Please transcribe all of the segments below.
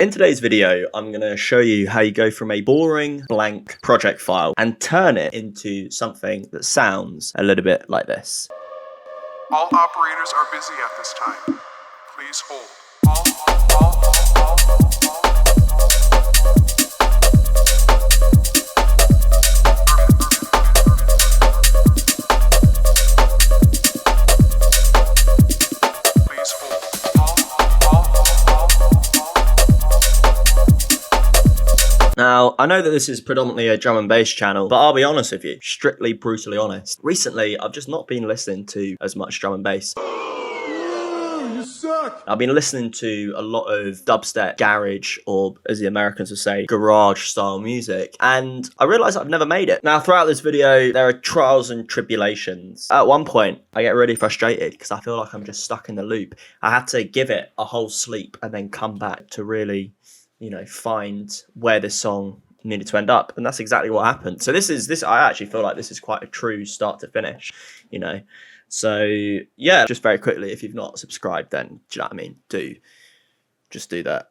In today's video, I'm going to show you how you go from a boring blank project file and turn it into something that sounds a little bit like this. All operators are busy at this time. Please hold. Now, I know that this is predominantly a drum and bass channel, but I'll be honest with you, strictly brutally honest. Recently, I've just not been listening to as much drum and bass. You suck! I've been listening to a lot of dubstep, garage, or as the Americans would say, garage style music, and I realised I've never made it. Now, throughout this video, there are trials and tribulations. At one point, I get really frustrated because I feel like I'm just stuck in the loop. I had to give it a whole sleep and then come back to really, find where this song needed to end up, and that's exactly what happened. So I actually feel like this is quite a true start to finish, So yeah, just very quickly, if you've not subscribed, then do you know what I mean? Just do that.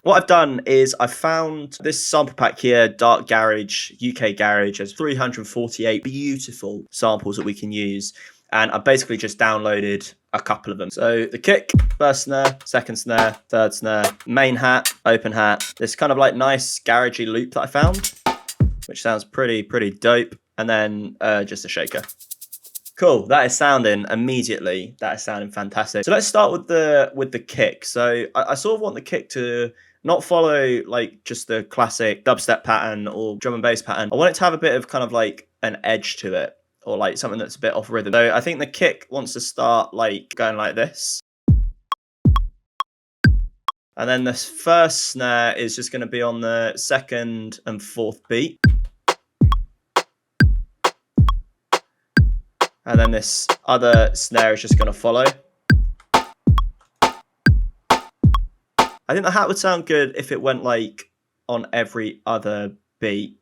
What I've done is I found this sample pack here, Dark Garage, UK Garage, has 348 beautiful samples that we can use. And I basically just downloaded a couple of them. So the kick, first snare, second snare, third snare, main hat, open hat. This kind of like nice garagey loop that I found, which sounds pretty dope. And then just a shaker. Cool, that is sounding immediately. That is sounding fantastic. So let's start with the kick. So I sort of want the kick to not follow like just the classic dubstep pattern or drum and bass pattern. I want it to have a bit of kind of like an edge to it, or like something that's a bit off rhythm. So I think the kick wants to start like going like this. And then this first snare is just going to be on the second and fourth beat. And then this other snare is just going to follow. I think the hat would sound good if it went like on every other beat.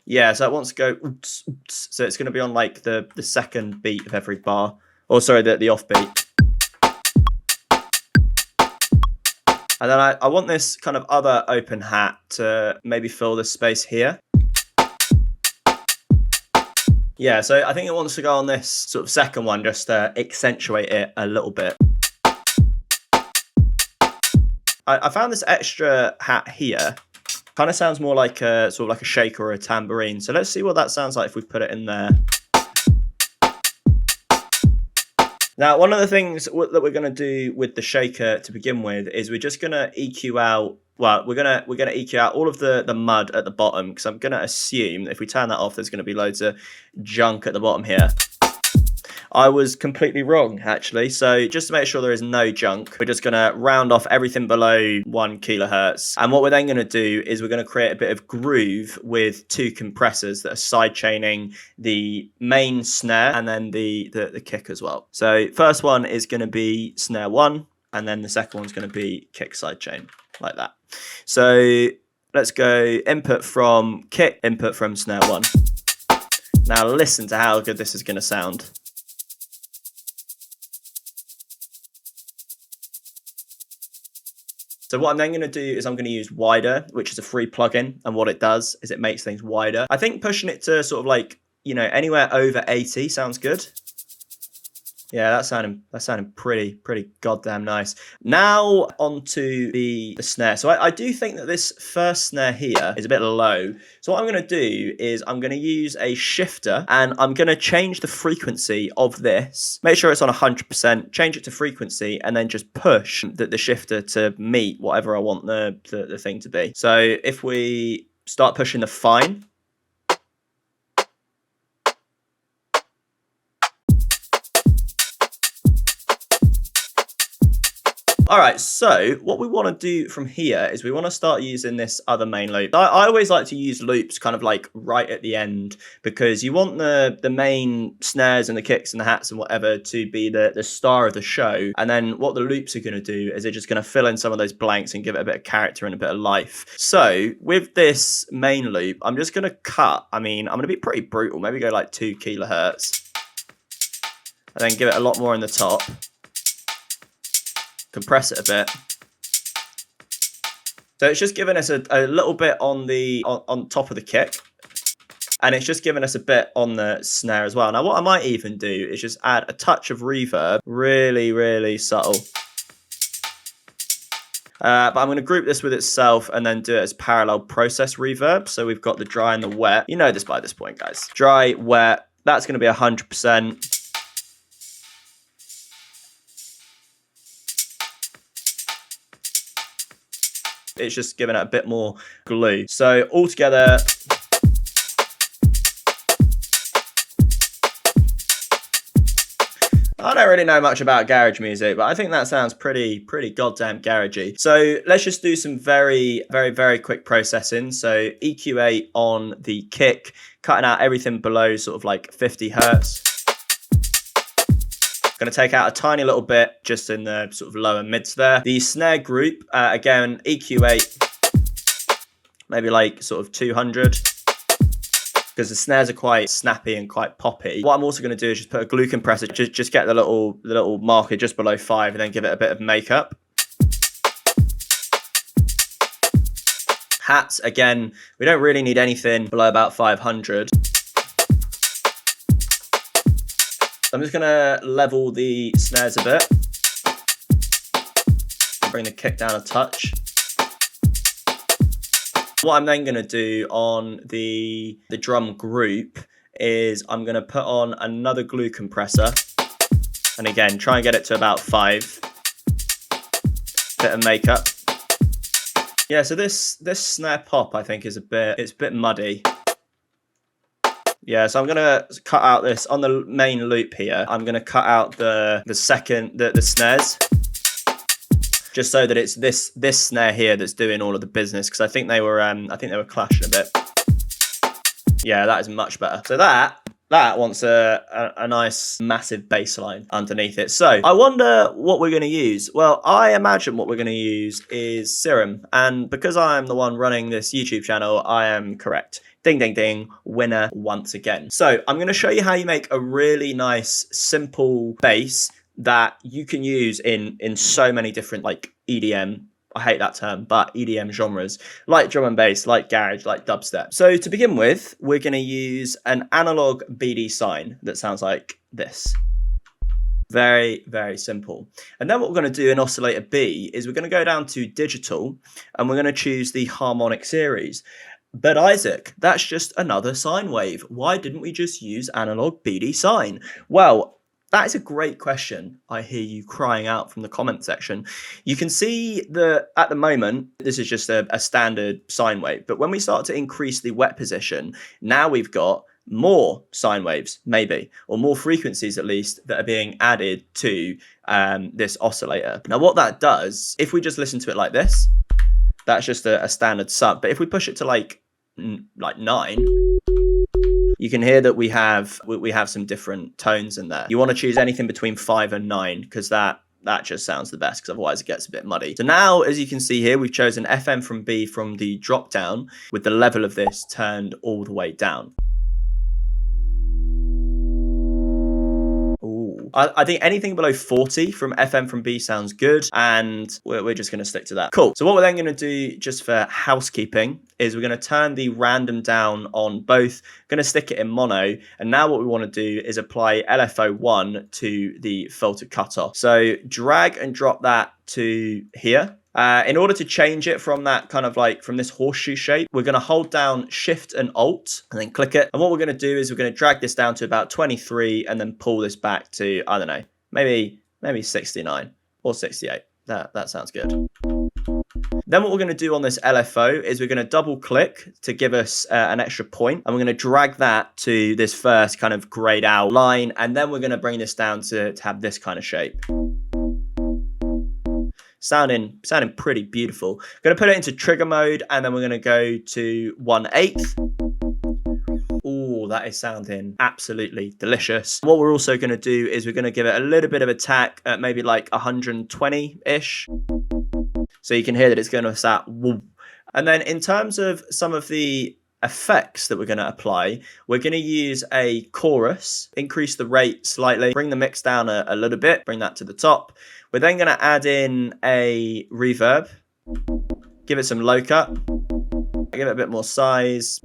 Yeah, so it wants to go oops, oops. So it's going to be on like the second beat of every bar. Or sorry, the off beat. And then I want this kind of other open hat to maybe fill this space here. Yeah, so I think it wants to go on this sort of second one just to accentuate it a little bit. I found this extra hat here. Kind of sounds more like a sort of like a shaker or a tambourine. So let's see what that sounds like if we put it in there. Now, one of the things that we're going to do with the shaker to begin with is we're just going to EQ out. Well, we're gonna EQ out all of the mud at the bottom, because I'm gonna assume that if we turn that off, there's gonna be loads of junk at the bottom here. I was completely wrong, actually. So just to make sure there is no junk, we're just gonna round off everything below 1 kilohertz. And what we're then gonna do is we're gonna create a bit of groove with 2 compressors that are side chaining the main snare and then the kick as well. So first one is gonna be snare 1, and then the second one's gonna be kick side chain, like that. So let's go input from kick, input from snare 1. Now listen to how good this is going to sound. So what I'm then going to do is I'm going to use wider, which is a free plugin, and what it does is it makes things wider. I think pushing it to sort of like, anywhere over 80 sounds good. Yeah, that's sounding pretty goddamn nice. Now onto the snare. So I do think that this first snare here is a bit low. So what I'm going to do is I'm going to use a shifter, and I'm going to change the frequency of this. Make sure it's on 100%, change it to frequency, and then just push the shifter to meet whatever I want the thing to be. So if we start pushing the fine, all right, so what we want to do from here is we want to start using this other main loop. I always like to use loops kind of like right at the end, because you want the main snares and the kicks and the hats and whatever to be the star of the show. And then what the loops are going to do is they're just going to fill in some of those blanks and give it a bit of character and a bit of life. So with this main loop, I'm just going to cut. I'm going to be pretty brutal, maybe go like 2 kilohertz. And then give it a lot more in the top. compress it a bit. So it's just giving us a little bit on top of the kick. And it's just giving us a bit on the snare as well. Now, what I might even do is just add a touch of reverb, really, really subtle. But I'm going to group this with itself and then do it as parallel process reverb. So we've got the dry and the wet. You know this by this point, guys. Dry, wet, that's going to be 100%. It's just giving it a bit more glue. So altogether, I don't really know much about garage music, but I think that sounds pretty goddamn garagey. So let's just do some very quick processing. So EQ8 on the kick, cutting out everything below sort of like 50 hertz. Going to take out a tiny little bit just in the sort of lower mids there. The snare group, again, EQ8, maybe like sort of 200. Because the snares are quite snappy and quite poppy. What I'm also going to do is just put a glue compressor, just get the little marker just below 5 and then give it a bit of makeup. Hats, again, we don't really need anything below about 500. I'm just going to level the snares a bit. Bring the kick down a touch. What I'm then going to do on the drum group is I'm going to put on another glue compressor. And again, try and get it to about 5. Bit of makeup. Yeah, so this snare pop, I think, is a bit muddy. Yeah, so I'm going to cut out this on the main loop here. I'm going to cut out the snares. Just so that it's this snare here that's doing all of the business, because I think they were clashing a bit. Yeah, that is much better. So that wants a nice massive bass line underneath it. So I wonder what we're going to use. Well, I imagine what we're going to use is Serum, and because I am the one running this YouTube channel, I am correct. Ding, ding, ding, winner once again. So I'm going to show you how you make a really nice, simple bass that you can use in so many different like EDM, I hate that term, but EDM genres, like drum and bass, like garage, like dubstep. So to begin with, we're going to use an analog BD sign that sounds like this. Very, very simple. And then what we're going to do in oscillator B is we're going to go down to digital and we're going to choose the harmonic series. But Isaac, that's just another sine wave. Why didn't we just use analog BD sign? Well, that is a great question. I hear you crying out from the comment section. You can see that at the moment, this is just a standard sine wave. But when we start to increase the wet position, now we've got more sine waves, maybe, or more frequencies at least, that are being added to this oscillator. Now, what that does, if we just listen to it like this, that's just a standard sub. But if we push it to like 9, you can hear that we have some different tones in there. You want to choose anything between 5 and 9 because that just sounds the best, because otherwise it gets a bit muddy. So now, as you can see here, we've chosen FM from B from the drop down with the level of this turned all the way down. I think anything below 40 from FM from B sounds good, and we're just going to stick to that. Cool. So what we're then going to do, just for housekeeping, is we're going to turn the random down on both, going to stick it in mono, and now what we want to do is apply LFO1 to the filter cutoff. So drag and drop that to here. In order to change it from that kind of like from this horseshoe shape, we're going to hold down Shift and Alt and then click it. And what we're going to do is we're going to drag this down to about 23 and then pull this back to, I don't know, maybe 69 or 68. That sounds good. Then what we're going to do on this LFO is we're going to double click to give us an extra point, and we're going to drag that to this first kind of grayed out line, and then we're going to bring this down to have this kind of shape. Sounding pretty beautiful. Going to put it into trigger mode, and then we're going to go to 1/8. Oh, that is sounding absolutely delicious. What we're also going to do is we're going to give it a little bit of attack at maybe like 120-ish. So you can hear that it's going to start. And then in terms of some of the effects that we're going to apply, we're going to use a chorus, increase the rate slightly, bring the mix down a little bit, bring that to the top. We're then going to add in a reverb, give it some low cut, give it a bit more size,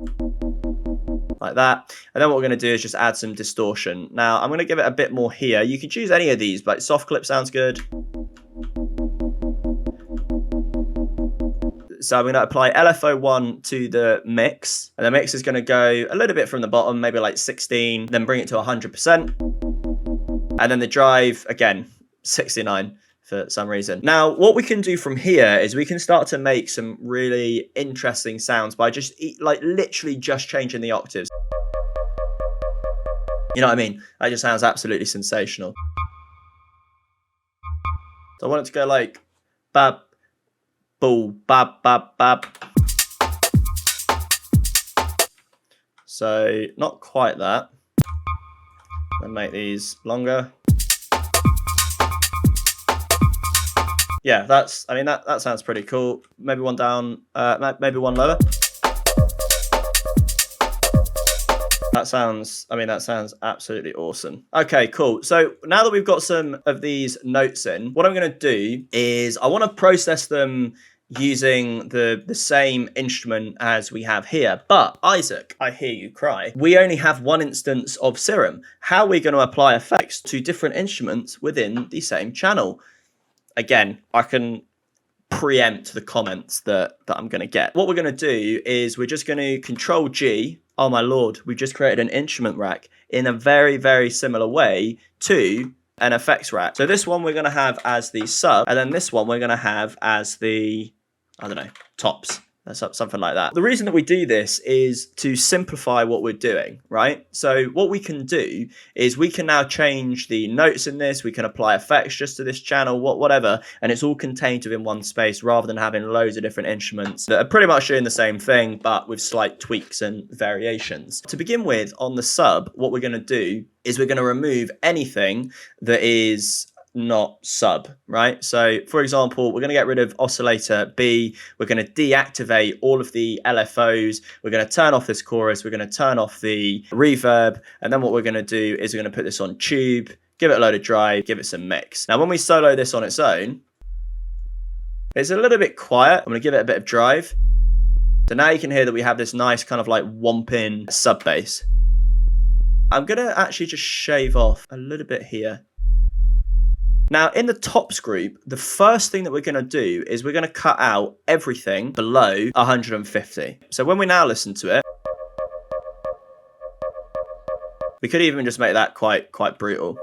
like that. And then what we're going to do is just add some distortion. Now I'm going to give it a bit more here. You can choose any of these, like soft clip sounds good. So I'm going to apply LFO1 to the mix, and the mix is going to go a little bit from the bottom, maybe like 16, then bring it to 100%. And then the drive, again, 69 for some reason. Now, what we can do from here is we can start to make some really interesting sounds by just like literally just changing the octaves. You know what I mean? That just sounds absolutely sensational. So I want it to go like bab, boo, bab, bab, bab. So not quite that. Then make these longer. Yeah, that's, I mean, that sounds pretty cool. Maybe one down, maybe one lower. That sounds absolutely awesome. Okay, cool. So now that we've got some of these notes in, what I'm going to do is I want to process them using the same instrument as we have here. But Isaac, I hear you cry. We only have one instance of Serum. How are we going to apply effects to different instruments within the same channel? Again, I can preempt the comments that I'm going to get. What we're going to do is we're just going to Control G. Oh my lord, we've just created an instrument rack in a very, very similar way to an effects rack. So this one we're going to have as the sub, and then this one we're going to have as the, I don't know, tops. That's something like that. The reason that we do this is to simplify what we're doing, right? So what we can do is we can now change the notes in this. We can apply effects just to this channel, whatever, and it's all contained within one space rather than having loads of different instruments that are pretty much doing the same thing, but with slight tweaks and variations. To begin with, on the sub, what we're going to do is we're going to remove anything that is not sub, right? So for example, we're going to get rid of oscillator B. We're going to deactivate all of the LFOs. We're going to turn off this chorus. We're going to turn off the reverb. And then what we're going to do is we're going to put this on tube, give it a load of drive, give it some mix. Now, when we solo this on its own, it's a little bit quiet. I'm going to give it a bit of drive. So now you can hear that we have this nice kind of like whomping sub bass. I'm going to actually just shave off a little bit here. Now, in the tops group, the first thing that we're going to do is we're going to cut out everything below 150. So when we now listen to it, we could even just make that quite brutal.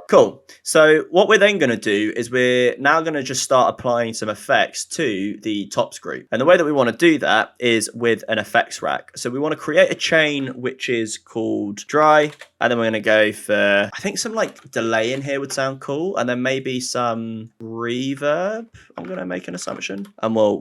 Cool. So what we're then going to do is we're now going to just start applying some effects to the tops group. And the way that we want to do that is with an effects rack. So we want to create a chain which is called dry. And then we're going to go for, I think some like delay in here would sound cool. And then maybe some reverb. I'm going to make an assumption and we'll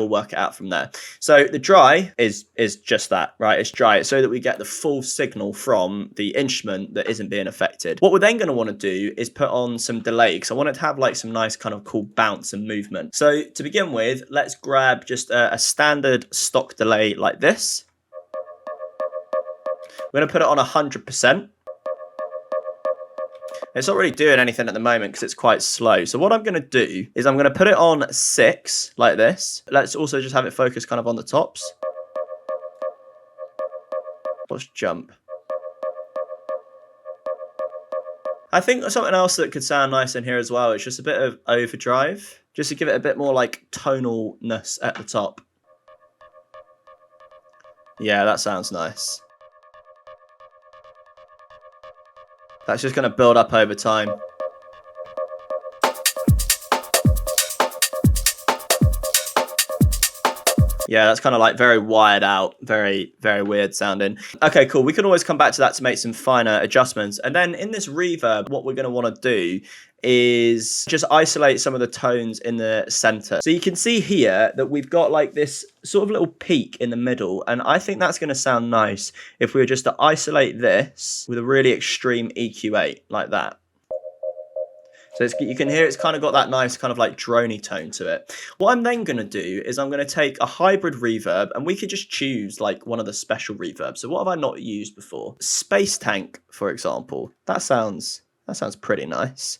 work it out from there. So the dry is just that, right? It's dry. It's so that we get the full signal from the instrument that isn't being affected. What we're then going to want to do is put on some delay because I want it to have like some nice kind of cool bounce and movement. So to begin with, let's grab just a standard stock delay like this. We're going to put it on 100%. It's not really doing anything at the moment because it's quite slow. So what I'm going to do is I'm going to put it on 6 like this. Let's also just have it focus kind of on the tops. Let's jump. I think something else that could sound nice in here as well is just a bit of overdrive, just to give it a bit more like tonalness at the top. Yeah, that sounds nice. That's just going to build up over time. Yeah, that's kind of like very wired out, very, very weird sounding. Okay, cool. We can always come back to that to make some finer adjustments. And then in this reverb, what we're going to want to do is just isolate some of the tones in the center. So you can see here that we've got like this sort of little peak in the middle. And I think that's going to sound nice if we were just to isolate this with a really extreme EQ8 like that. So you can hear it's kind of got that nice kind of like droney tone to it. What I'm then going to do is I'm going to take a hybrid reverb, and we could just choose like one of the special reverbs. So what have I not used before? Space Tank, for example. That sounds pretty nice.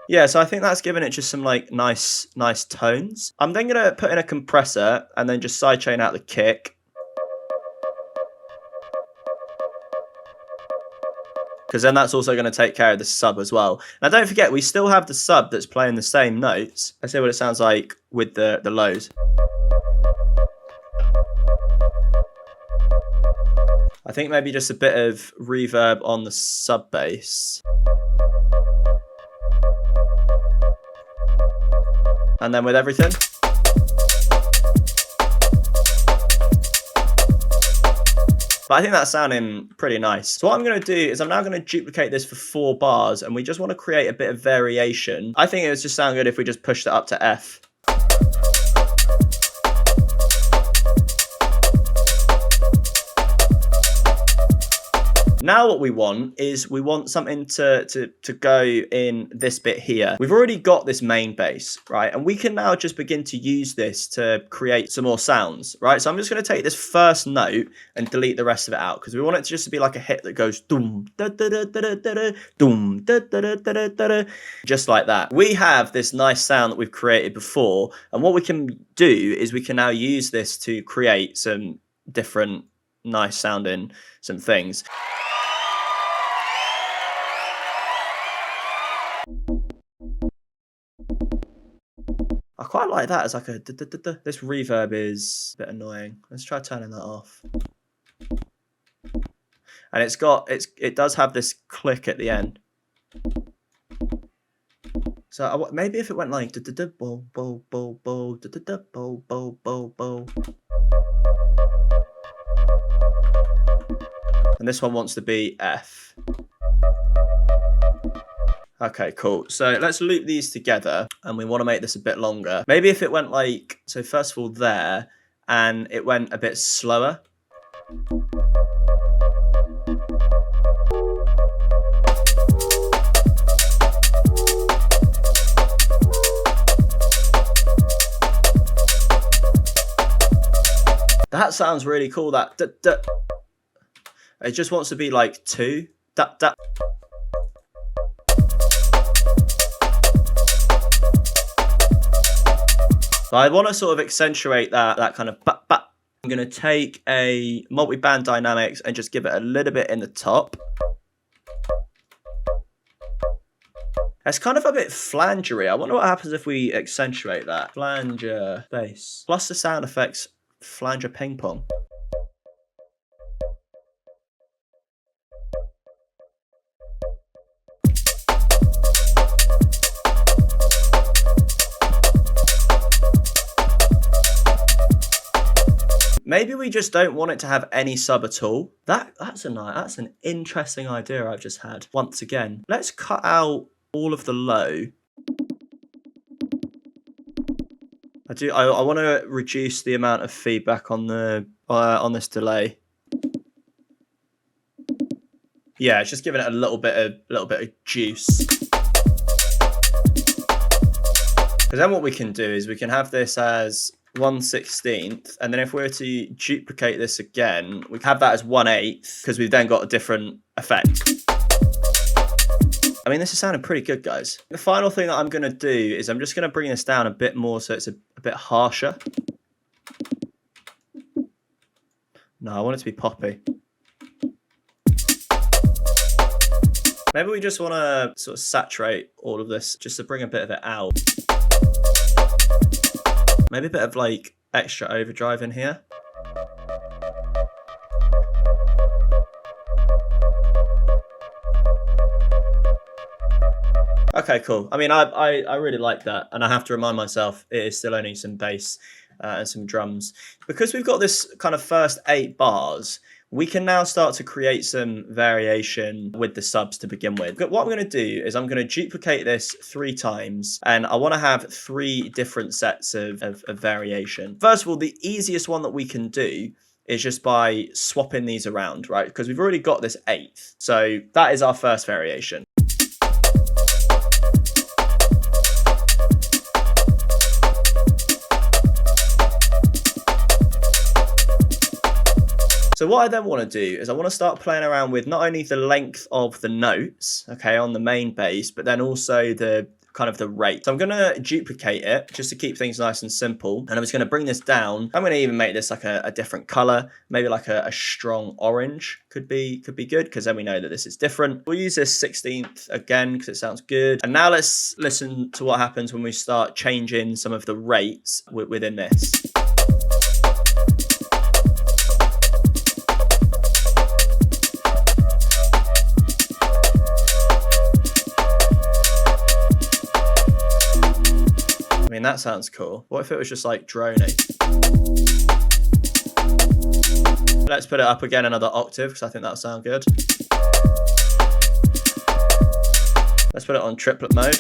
Yeah, so I think that's given it just some like nice tones. I'm then gonna put in a compressor and then just sidechain out the kick. Because then that's also going to take care of the sub as well. Now don't forget, we still have the sub that's playing the same notes. Let's see what it sounds like with the lows. I think maybe just a bit of reverb on the sub bass. And then with everything. But I think that's sounding pretty nice. So what I'm going to do is I'm now going to duplicate this for 4 bars, and we just want to create a bit of variation. I think it would just sound good if we just pushed it up to F. Now what we want is we want something to go in this bit here. We've already got this main bass, right? And we can now just begin to use this to create some more sounds, right? So I'm just going to take this first note and delete the rest of it out because we want it to just be like a hit that goes doom da da da da da da doom da da da da da da, just like that. We have this nice sound that we've created before, and what we can do is we can now use this to create some different nice sounding some things. I quite like that as like a this reverb is a bit annoying. Let's try turning that off. And it does have this click at the end. So maybe if it went like bo bo bo bo bo bo bo bo. And this one wants to be F. Okay, cool. So let's loop these together, and we want to make this a bit longer. Maybe if it went like, so first of all there, and it went a bit slower. That sounds really cool, that it just wants to be like 2. So I want to sort of accentuate that kind of I'm going to take a multi-band dynamics and just give it a little bit in the top. It's kind of a bit flangery. I wonder what happens if we accentuate that. Flanger bass. Plus the sound effects flanger ping pong. Maybe we just don't want it to have any sub at all. That's an interesting idea I've just had. Once again, let's cut out all of the low. I want to reduce the amount of feedback on the on this delay. Yeah, it's just giving it a little bit of juice. Because then what we can do is we can have this as 1/16, and then if we were to duplicate this again, we have that as 1/8 because we've then got a different effect. I mean, this is sounding pretty good, guys. The final thing that I'm going to do is I'm just going to bring this down a bit more so it's a bit harsher. No, I want it to be poppy. Maybe we just want to sort of saturate all of this just to bring a bit of it out. Maybe a bit of like extra overdrive in here. Okay, cool. I mean, I really like that, and I have to remind myself it is still only some bass and some drums. Because we've got this kind of first 8 bars, we can now start to create some variation with the subs to begin with. But what I'm going to do is I'm going to duplicate this 3 times, and I want to have 3 different sets of variation. First of all, the easiest one that we can do is just by swapping these around, right? Because we've already got this 8th. So that is our first variation. So what I then want to do is I want to start playing around with not only the length of the notes, okay, on the main bass, but then also the kind of the rate. So I'm going to duplicate it just to keep things nice and simple. And I'm just going to bring this down. I'm going to even make this like a different color, maybe like a strong orange could be good, because then we know that this is different. We'll use this 16th again because it sounds good. And now let's listen to what happens when we start changing some of the rates within this. I mean, that sounds cool. What if it was just like droning? Let's put it up again another octave because I think that'll sound good. Let's put it on triplet mode.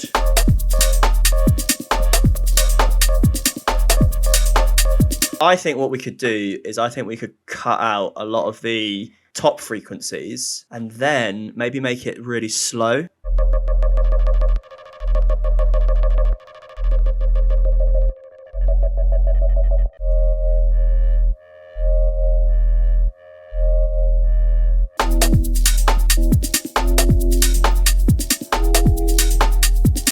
I think what we could do is I think we could cut out a lot of the top frequencies and then maybe make it really slow.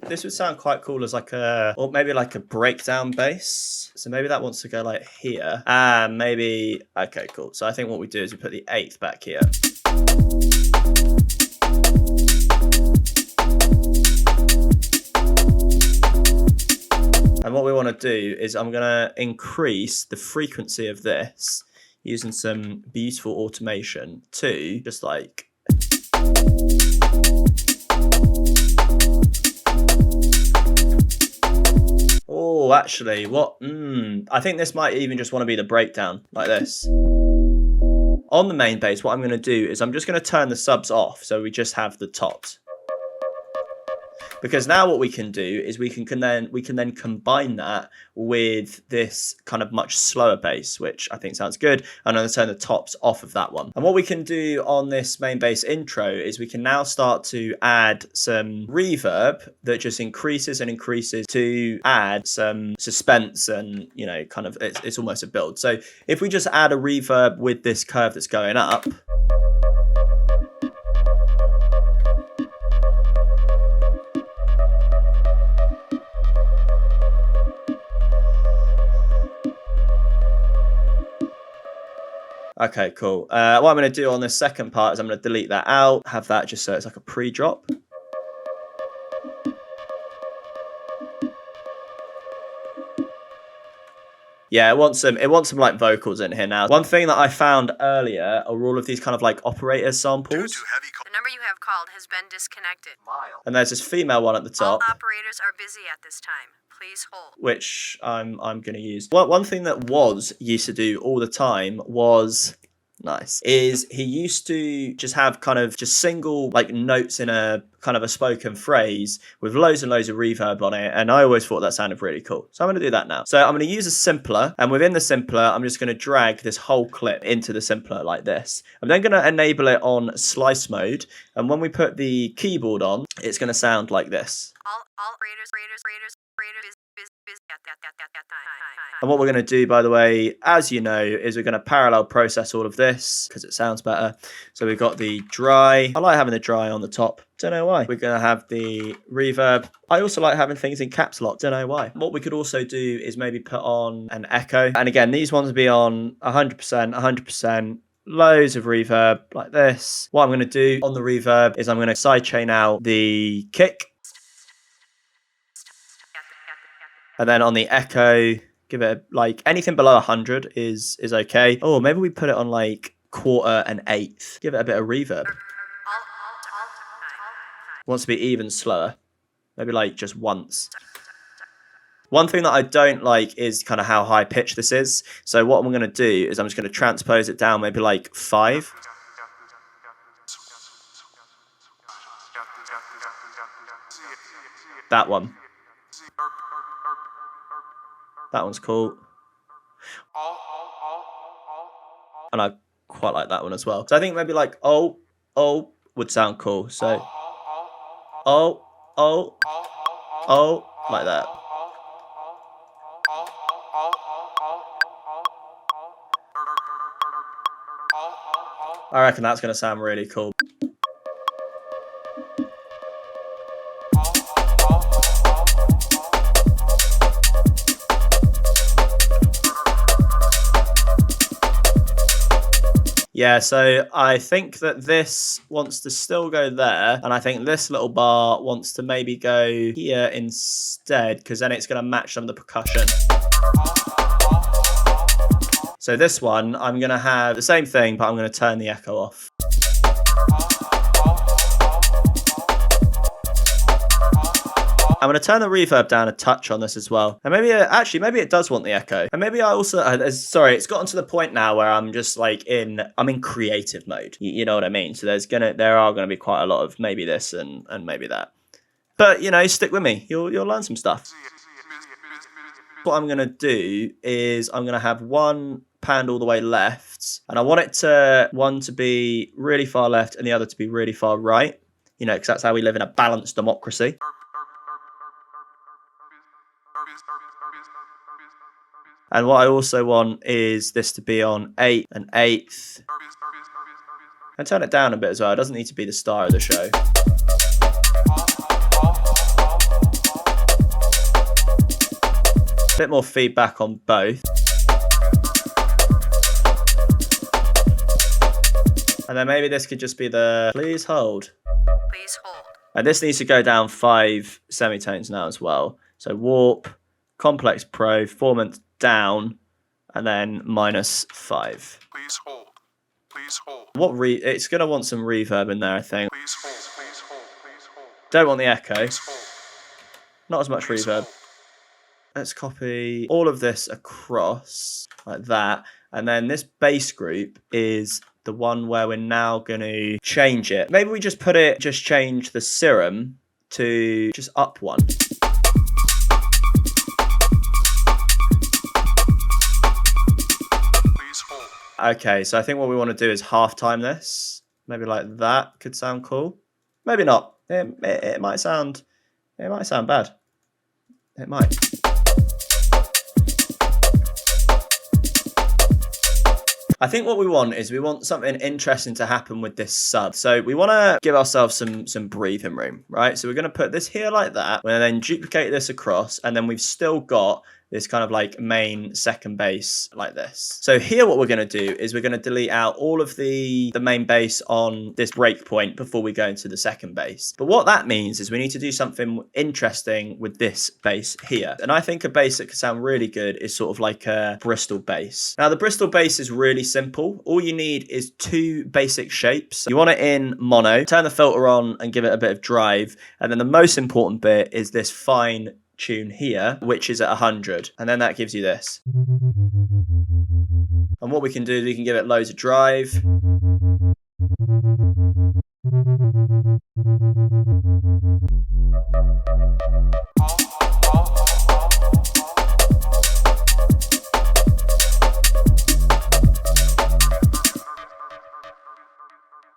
This would sound quite cool as like or maybe like a breakdown bass. So maybe that wants to go like here. And maybe, okay, cool. So I think what we do is we put the 8th back here. And what we want to do is I'm going to increase the frequency of this using some beautiful automation to just like... Oh, actually, what? I think this might even just want to be the breakdown, like this. On the main bass, what I'm going to do is I'm just going to turn the subs off, so we just have the tops. Because now what we can do is we can then combine that with this kind of much slower bass, which I think sounds good. And I'm going to turn the tops off of that one. And what we can do on this main bass intro is we can now start to add some reverb that just increases and increases to add some suspense and, you know, kind of it's almost a build. So if we just add a reverb with this curve that's going up, okay, cool. What I'm going to do on this second part is I'm going to delete that out, have that just so it's like a pre-drop. Yeah, it wants some like vocals in here now. One thing that I found earlier are all of these kind of like operator samples. The number you have called has been disconnected. And there's this female one at the top. All operators are busy at this time. Please hold. Which I'm going to use. One thing that used to do all the time was... nice. Is he used to just have kind of just single like notes in a kind of a spoken phrase with loads and loads of reverb on it. And I always thought that sounded really cool. So I'm going to do that now. So I'm going to use a simpler, and within the simpler, I'm just going to drag this whole clip into the simpler like this. I'm then going to enable it on slice mode. And when we put the keyboard on, it's going to sound like this. All operators busy at that time. And what we're going to do, by the way, as you know, is we're going to parallel process all of this because it sounds better. So we've got the dry. I like having the dry on the top. Don't know why. We're going to have the reverb. I also like having things in caps lock. Don't know why. What we could also do is maybe put on an echo. And again, these ones will be on 100%, 100%. Loads of reverb like this. What I'm going to do on the reverb is I'm going to sidechain out the kick. And then on the echo, give it like anything below 100 is okay. Oh, maybe we put it on like quarter and eighth. Give it a bit of reverb. Wants to be even slower. Maybe like just once. One thing that I don't like is kind of how high pitched this is. So what I'm going to do is I'm just going to transpose it down maybe like 5. That one. That one's cool. And I quite like that one as well. So I think maybe like oh would sound cool. So oh like that. I reckon that's going to sound really cool. Yeah, so I think that this wants to still go there, and I think this little bar wants to maybe go here instead, because then it's going to match some of the percussion. So this one, I'm going to have the same thing, but I'm going to turn the echo off. I'm going to turn the reverb down a touch on this as well. And maybe, actually, maybe it does want the echo. And maybe I also, sorry, it's gotten to the point now where I'm just like I'm in creative mode. You know what I mean? So there are going to be quite a lot of maybe this and maybe that. But, you know, stick with me. You'll learn some stuff. What I'm going to do is I'm going to have one panned all the way left. And I want one to be really far left and the other to be really far right. You know, because that's how we live in a balanced democracy. And what I also want is this to be on 8 and 8th. And turn it down a bit as well. It doesn't need to be the star of the show. A bit more feedback on both. And then maybe this could just be the please hold. Please hold. And this needs to go down 5 semitones now as well. So warp, complex pro, formant down, and then -5. Please hold. Please hold. It's going to want some reverb in there, I think. Please hold. Please hold. Please hold. Don't want the echo. Please hold. Not as much Please reverb. hold. Let's copy all of this across like that. And then this bass group is the one where we're now going to change it. Maybe we just change the serum to just up 1. Okay, so I think what we want to do is half time this. Maybe like that could sound cool. Maybe not. It might sound bad. It might. I think what we want is something interesting to happen with this sub. So we want to give ourselves some breathing room, right? So we're going to put this here like that. We're going to then duplicate this across, and then we've still got this kind of like main second bass like this. So here what we're going to do is we're going to delete out all of the main bass on this breakpoint before we go into the second bass. But what that means is we need to do something interesting with this bass here. And I think a bass that could sound really good is sort of like a Bristol bass. Now the Bristol bass is really simple. All you need is 2 basic shapes. You want it in mono, turn the filter on and give it a bit of drive. And then the most important bit is this fine tune here, which is at 100, and then that gives you this. And what we can do is we can give it loads of drive.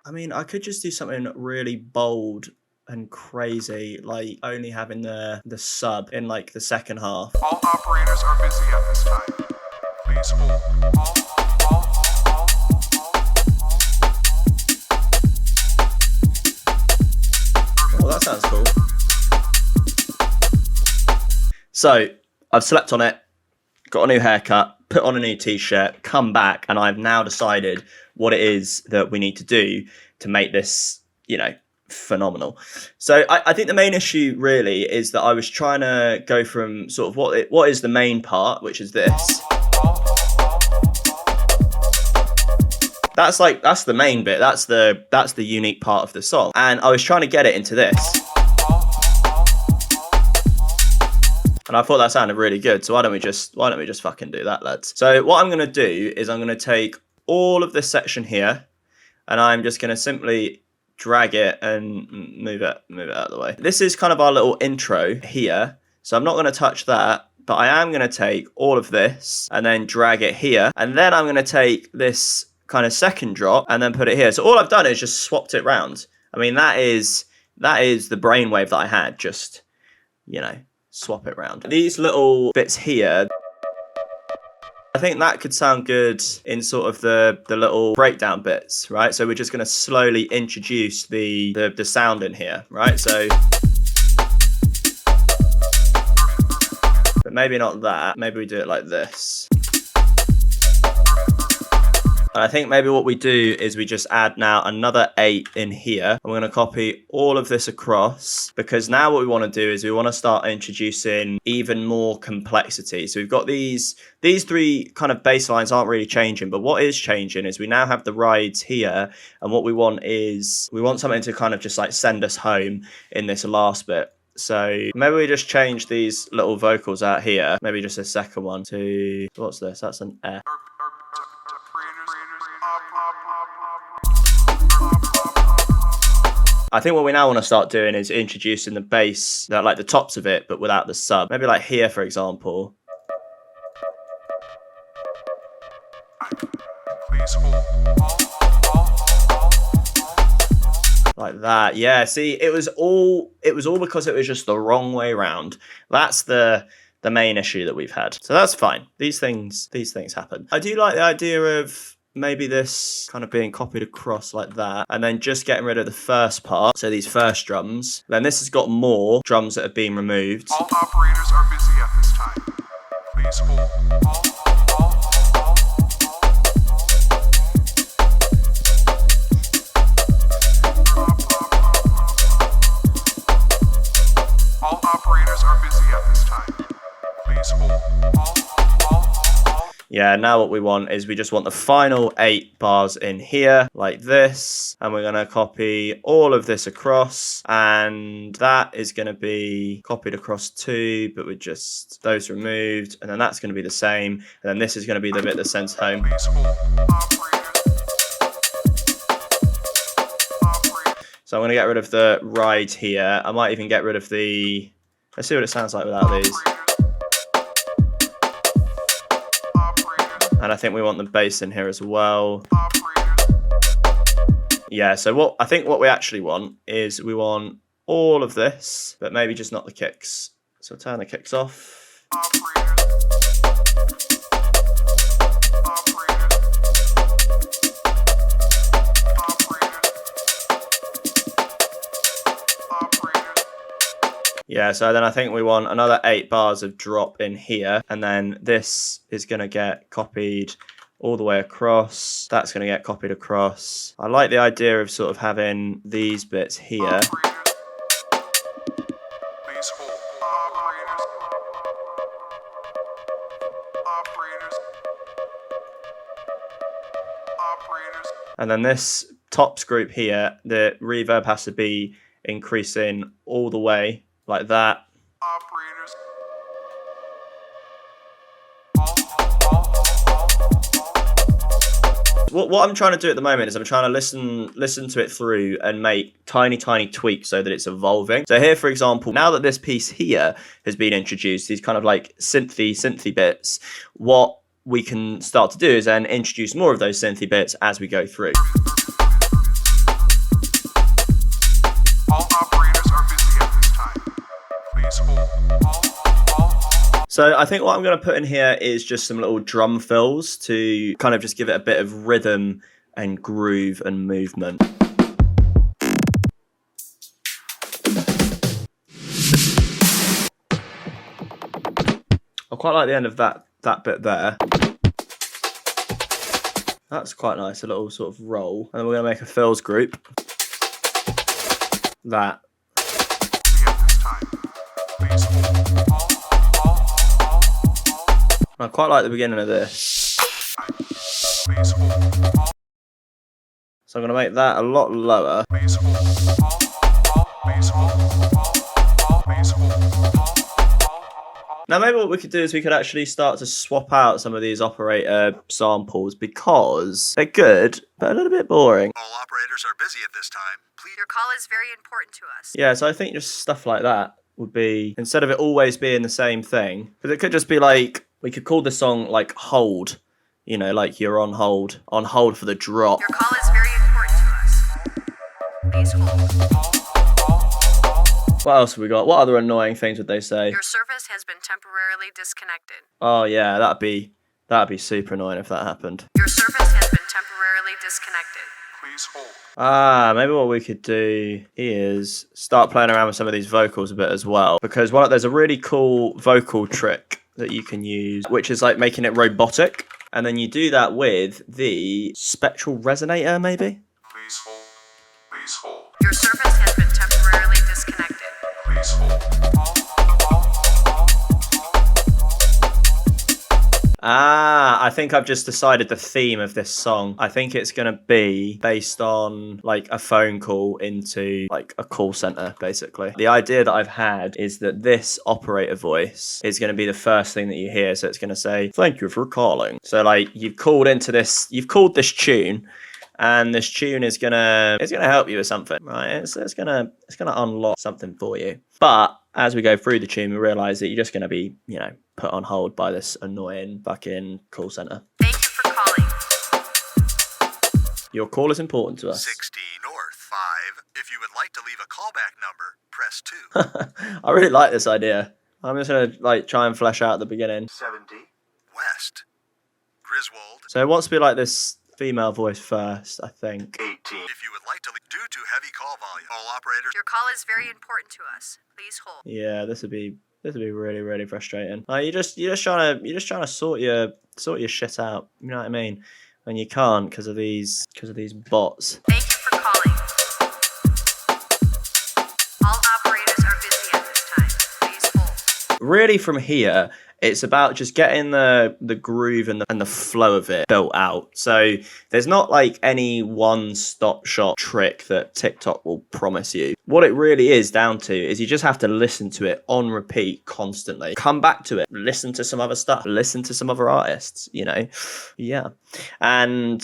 I mean, I could just do something really bold and crazy, like only having the sub in like the second half. All operators are busy at this time. Please hold. Well, that sounds cool. So I've slept on it, got a new haircut, put on a new t-shirt, come back, and I've now decided what it is that we need to do to make this, you know, phenomenal. So I think the main issue really is that I was trying to go from sort of what is the main part, which is this. That's the main bit. That's the unique part of the song. And I was trying to get it into this. And I thought that sounded really good. So why don't we just fucking do that, lads? So what I'm gonna do is I'm gonna take all of this section here, and I'm just gonna simply drag it and move it out of the way. This is kind of our little intro here. So I'm not gonna touch that, but I am gonna take all of this and then drag it here. And then I'm gonna take this kind of second drop and then put it here. So all I've done is just swapped it round. I mean, that is the brainwave that I had, just, you know, swap it round. These little bits here, I think that could sound good in sort of the little breakdown bits, right? So we're just gonna slowly introduce the sound in here, right? So, but maybe not that, maybe we do it like this. And I think maybe what we do is we just add now another 8 in here. And we're going to copy all of this across, because now what we want to do is we want to start introducing even more complexity. So we've got these 3 kind of bass lines aren't really changing, but what is changing is we now have the rides here. And what we want is we want something to kind of just like send us home in this last bit. So maybe we just change these little vocals out here. Maybe just a second one to, what's this? That's an F. I think what we now want to start doing is introducing the bass, like the tops of it, but without the sub. Maybe like here, for example. Please hold. Like that. Yeah, see, it was all because it was just the wrong way round. That's the main issue that we've had. So that's fine. These things happen. I do like the idea of maybe this kind of being copied across like that, and then just getting rid of the first part, so these first drums. Then this has got more drums that have been removed. All operators are busy at this time. Please hold. All operators are busy at this time. Please hold. Yeah, now what we want is we just want the final 8 bars in here, like this. And we're going to copy all of this across. And that is going to be copied across too, but with just those removed. And then that's going to be the same. And then this is going to be the bit that sends home. Please hold. So I'm going to get rid of the ride here. I might even get rid of the... Let's see what it sounds like without these. And I think we want the bass in here as well. Yeah, so what we actually want is we want all of this, but maybe just not the kicks. So turn the kicks off. Yeah, so then I think we want another 8 bars of drop in here. And then this is going to get copied all the way across. That's going to get copied across. I like the idea of sort of having these bits here. Please hold. Operators. And then this tops group here, the reverb has to be increasing all the way. Like that. Operators. What I'm trying to do at the moment is I'm trying to listen to it through and make tiny tweaks so that it's evolving. So here, for example, now that this piece here has been introduced, these kind of like synthy bits, what we can start to do is then introduce more of those synthy bits as we go through. So I think what I'm going to put in here is just some little drum fills to kind of just give it a bit of rhythm and groove and movement. I quite like the end of that bit there. That's quite nice, a little sort of roll. And then we're going to make a fills group. That. I quite like the beginning of this. So I'm going to make that a lot lower. Now, maybe what we could do is we could actually start to swap out some of these operator samples because they're good, but a little bit boring. All operators are busy at this time. Please. Your call is very important to us. Yeah, so I think just stuff like that would be, instead of it always being the same thing, because it could just be like, we could call the song like Hold, you know, like you're on hold for the drop. Your call is very important to us. Please hold. What else have we got? What other annoying things would they say? Your service has been temporarily disconnected. Oh yeah, that'd be super annoying if that happened. Your service has been temporarily disconnected. Please hold. Maybe what we could do is start playing around with some of these vocals a bit as well, because there's a really cool vocal trick that you can use, which is like making it robotic, and then you do that with the spectral resonator, maybe. Please hold. Please hold. Your service has been temporarily disconnected. Please hold. I think I've just decided the theme of this song. I think it's going to be based on like a phone call into like a call center, basically. The idea that I've had is that this operator voice is going to be the first thing that you hear. So it's going to say, "Thank you for calling." So like you've called this tune, and this tune is gonna help you with something, right? It's gonna unlock something for you. But as we go through the tune, we realise that you're just gonna be, you know, put on hold by this annoying fucking call center. Thank you for calling. Your call is important to us. 60 North 5. If you would like to leave a callback number, press 2. I really like this idea. I'm just gonna like try and flesh out the beginning. 70 West. Griswold. So it wants to be like this female voice first, I think. 18. If you would like to leave due to heavy call volume, all operators. Your call is very important to us. Please hold. Yeah, this would be really, really frustrating. Like you're just trying to sort your shit out. You know what I mean? And you can't because of these bots. Thank you for calling. All operators are busy at this time. Please hold. Really, from here, it's about just getting the groove and the flow of it built out. So there's not like any one-stop shop trick that TikTok will promise you. What it really is down to is you just have to listen to it on repeat constantly. Come back to it, listen to some other stuff, listen to some other artists, you know? Yeah. And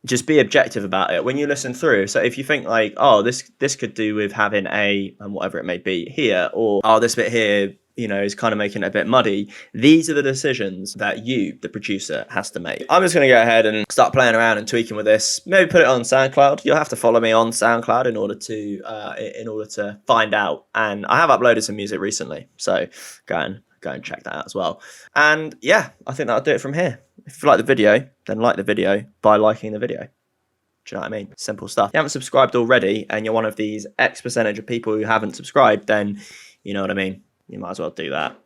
just be objective about it when you listen through. So if you think like, oh, this could do with having a, and whatever it may be here, or oh, this bit here, you know, is kind of making it a bit muddy. These are the decisions that you, the producer, has to make. I'm just going to go ahead and start playing around and tweaking with this. Maybe put it on SoundCloud. You'll have to follow me on SoundCloud in order to find out. And I have uploaded some music recently, so go and check that out as well. And yeah, I think that'll do it from here. If you like the video, then like the video by liking the video. Do you know what I mean? Simple stuff. If you haven't subscribed already and you're one of these X percentage of people who haven't subscribed, then you know what I mean. You might as well do that.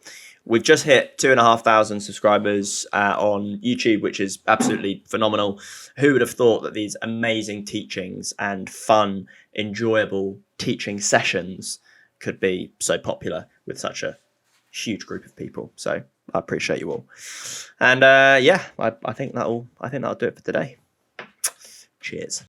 We've just hit 2,500 subscribers on YouTube, which is absolutely phenomenal. Who would have thought that these amazing teachings and fun, enjoyable teaching sessions could be so popular with such a huge group of people? So I appreciate you all. And yeah, I think that'll do it for today. Cheers.